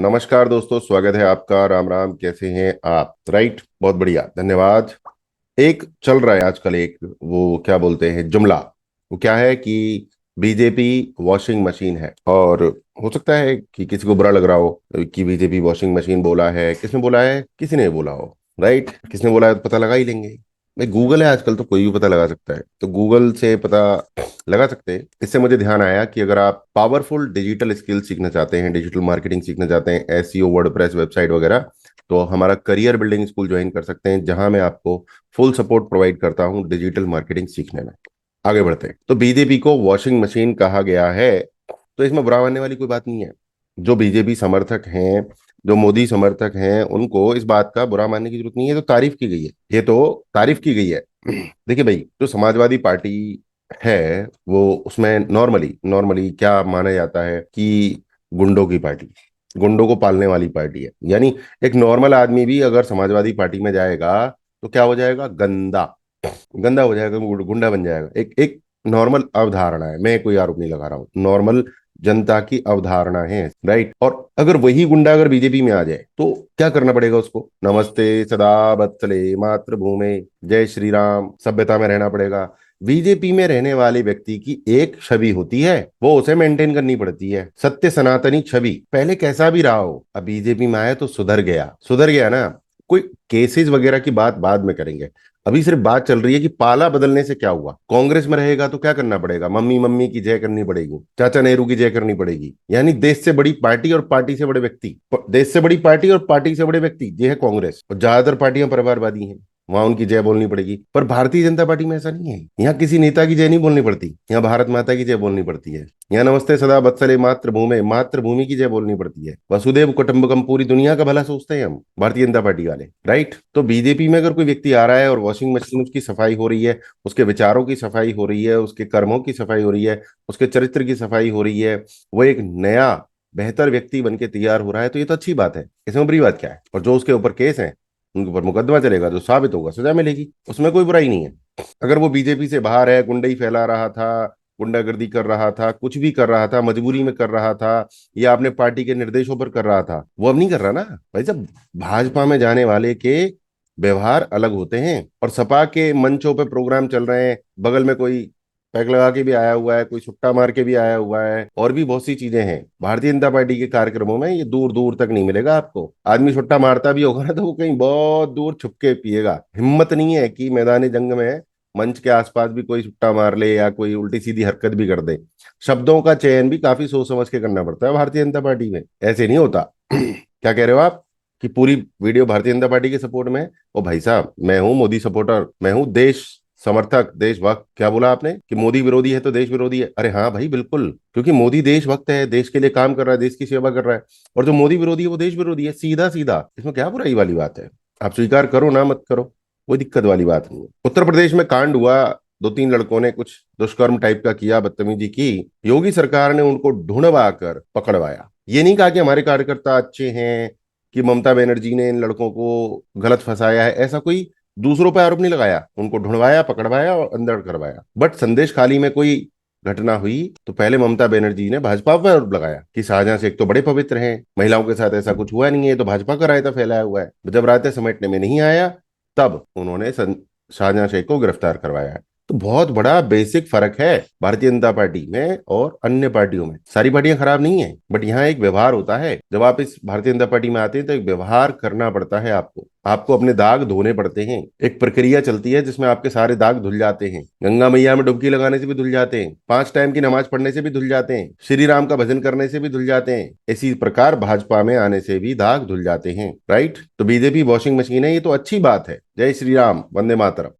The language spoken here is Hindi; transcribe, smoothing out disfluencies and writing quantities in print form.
नमस्कार दोस्तों, स्वागत है आपका। राम राम, कैसे हैं आप? राइट, बहुत बढ़िया, धन्यवाद। एक चल रहा है आजकल, एक वो क्या बोलते हैं जुमला। वो क्या है कि बीजेपी वॉशिंग मशीन है। और हो सकता है कि किसी को बुरा लग रहा हो कि बीजेपी वॉशिंग मशीन बोला है। किसने बोला है? किसी ने बोला हो। राइट, किसने बोला है तो पता लगा ही लेंगे भाई। गूगल है आजकल, तो कोई भी पता लगा सकता है, तो गूगल से पता लगा सकते हैं। इससे मुझे ध्यान आया कि अगर आप पावरफुल डिजिटल स्किल सीखना चाहते हैं, डिजिटल मार्केटिंग सीखना चाहते हैं, एसईओ, वर्डप्रेस, वेबसाइट वगैरह, तो हमारा करियर बिल्डिंग स्कूल ज्वाइन कर सकते हैं, जहां मैं आपको फुल सपोर्ट प्रोवाइड करता हूं डिजिटल मार्केटिंग सीखने में। आगे बढ़ते हैं। तो बीजेपी को वॉशिंग मशीन कहा गया है, तो इसमें बुरा मानने वाली कोई बात नहीं है। जो बीजेपी समर्थक हैं, जो मोदी समर्थक हैं, उनको इस बात का बुरा मानने की जरूरत नहीं है। तो तारीफ की गई है, ये तो तारीफ की गई है। देखिए भाई, जो समाजवादी पार्टी है, वो उसमें नॉर्मली नॉर्मली क्या माना जाता है कि गुंडों की पार्टी, गुंडों को पालने वाली पार्टी है। यानी एक नॉर्मल आदमी भी अगर समाजवादी पार्टी में जाएगा तो क्या हो जाएगा? गंदा, गंदा हो जाएगा, गुंडा बन जाएगा। एक एक नॉर्मल अवधारणा है, मैं कोई आरोप नहीं लगा रहा हूँ, नॉर्मल जनता की अवधारणा है। राइट। और अगर वही गुंडा अगर बीजेपी में आ जाए तो क्या करना पड़ेगा उसको? नमस्ते सदा वत्सले मातृभूमे, जय श्री राम, सभ्यता में रहना पड़ेगा। बीजेपी में रहने वाले व्यक्ति की एक छवि होती है, वो उसे मेंटेन करनी पड़ती है। सत्य सनातनी छवि, पहले कैसा भी रहा हो, अब बीजेपी में आया तो सुधर गया, सुधर गया ना। कोई केसेस वगैरह की बात बाद में करेंगे। अभी सिर्फ बात चल रही है कि पाला बदलने से क्या हुआ। कांग्रेस में रहेगा तो क्या करना पड़ेगा? मम्मी मम्मी की जय करनी पड़ेगी, चाचा नेहरू की जय करनी पड़ेगी। यानी देश से बड़ी पार्टी और पार्टी से बड़े व्यक्ति, देश से बड़ी पार्टी और पार्टी से बड़े व्यक्ति, ये है कांग्रेस। और ज्यादातर पार्टियां परिवारवादी हैं, वहां उनकी जय बोलनी पड़ेगी। पर भारतीय जनता पार्टी में ऐसा नहीं है। यहाँ किसी नेता की जय नहीं बोलनी पड़ती, यहाँ भारत माता की जय बोलनी पड़ती है। यहाँ नमस्ते सदा वत्सले मातृभूमि, मातृभूमि की जय बोलनी पड़ती है। वसुदेव कुटुंबकम, पूरी दुनिया का भला सोचते हैं हम भारतीय जनता पार्टी वाले। राइट। तो बीजेपी में अगर कोई व्यक्ति आ रहा है और वॉशिंग मशीन उसकी सफाई हो रही है, उसके विचारों की सफाई हो रही है, उसके कर्मों की सफाई हो रही है, उसके चरित्र की सफाई हो रही है, वो एक नया बेहतर व्यक्ति बन के तैयार हो रहा है, तो ये तो अच्छी बात है। इसमें बुरी बात क्या है? और जो उसके ऊपर केस है, उनके ऊपर मुकदमा चलेगा, जो साबित होगा सजा मिलेगी, उसमें कोई बुराई नहीं है। अगर वो बीजेपी से बाहर है, गुंडई फैला रहा था, गुंडागर्दी कर रहा था, कुछ भी कर रहा था, मजबूरी में कर रहा था, या अपने पार्टी के निर्देशों पर कर रहा था, वो अब नहीं कर रहा ना भाई। जब भाजपा में जाने वाले के व्यवहार अलग होते हैं, और सपा के मंचों पे प्रोग्राम चल रहे हैं, बगल में कोई पैक लगा के भी आया हुआ है, कोई सुट्टा मार के भी आया हुआ है, और भी बहुत सी चीजें हैं भारतीय जनता पार्टी के कार्यक्रमों में। ये दूर दूर तक नहीं मिलेगा आपको। आदमी सुट्टा मारता भी होगा ना, तो वो कहीं बहुत दूर छुप के पिएगा। हिम्मत नहीं है कि मैदानी जंग में मंच के आसपास भी कोई सुट्टा मार ले या कोई उल्टी सीधी हरकत भी कर दे। शब्दों का चयन भी काफी सोच समझ के करना पड़ता है भारतीय जनता पार्टी में, ऐसे नहीं होता। क्या कह रहे हो आप कि पूरी वीडियो भारतीय जनता पार्टी के सपोर्ट में है? ओ भाई साहब, मैं हूं मोदी सपोर्टर, मैं हूं देश समर्थक, देशभक्त। क्या बोला आपने कि मोदी विरोधी है तो देश विरोधी है? अरे हाँ भाई, बिल्कुल, क्योंकि मोदी देशभक्त है, देश के लिए काम कर रहा है, देश की सेवा कर रहा है। और जो मोदी विरोधी है वो देश विरोधी है, सीधा सीधा। इसमें क्या बुराई वाली बात है? आप स्वीकार करो ना मत करो, कोई दिक्कत वाली बात नहीं है। उत्तर प्रदेश में कांड हुआ, दो तीन लड़कों ने कुछ दुष्कर्म टाइप का किया, बदतमीजी की। योगी सरकार ने उनको ढूंढवा कर पकड़वाया। ये नहीं कहा कि हमारे कार्यकर्ता अच्छे हैं, कि ममता बनर्जी ने इन लड़कों को गलत फंसाया है, ऐसा कोई दूसरों पर आरोप नहीं लगाया। उनको ढूंढवाया, पकड़वाया और अंदर करवाया। बट संदेश खाली में कोई घटना हुई तो पहले ममता बनर्जी ने भाजपा पर आरोप लगाया कि शाहजहां शेख तो बड़े पवित्र हैं, महिलाओं के साथ ऐसा कुछ हुआ नहीं है, तो भाजपा का रायता फैलाया हुआ है। जब रायते समेटने में नहीं आया, तब उन्होंने शाहजहां शेख को गिरफ्तार करवाया है। तो बहुत बड़ा बेसिक फर्क है भारतीय जनता पार्टी में और अन्य पार्टियों में। सारी पार्टियां खराब नहीं है, बट यहाँ एक व्यवहार होता है। जब आप इस भारतीय जनता पार्टी में आते हैं तो एक व्यवहार करना पड़ता है आपको, आपको अपने दाग धोने पड़ते हैं। एक प्रक्रिया चलती है जिसमें आपके सारे दाग धुल जाते हैं। गंगा मैया में डुबकी लगाने से भी धुल जाते हैं, 5 टाइम की नमाज पढ़ने से भी धुल जाते हैं, श्री राम का भजन करने से भी धुल जाते हैं। इसी प्रकार भाजपा में आने से भी दाग धुल जाते हैं। राइट। तो बीजेपी वॉशिंग मशीन है, ये तो अच्छी बात है। जय श्री राम, वंदे मातरम।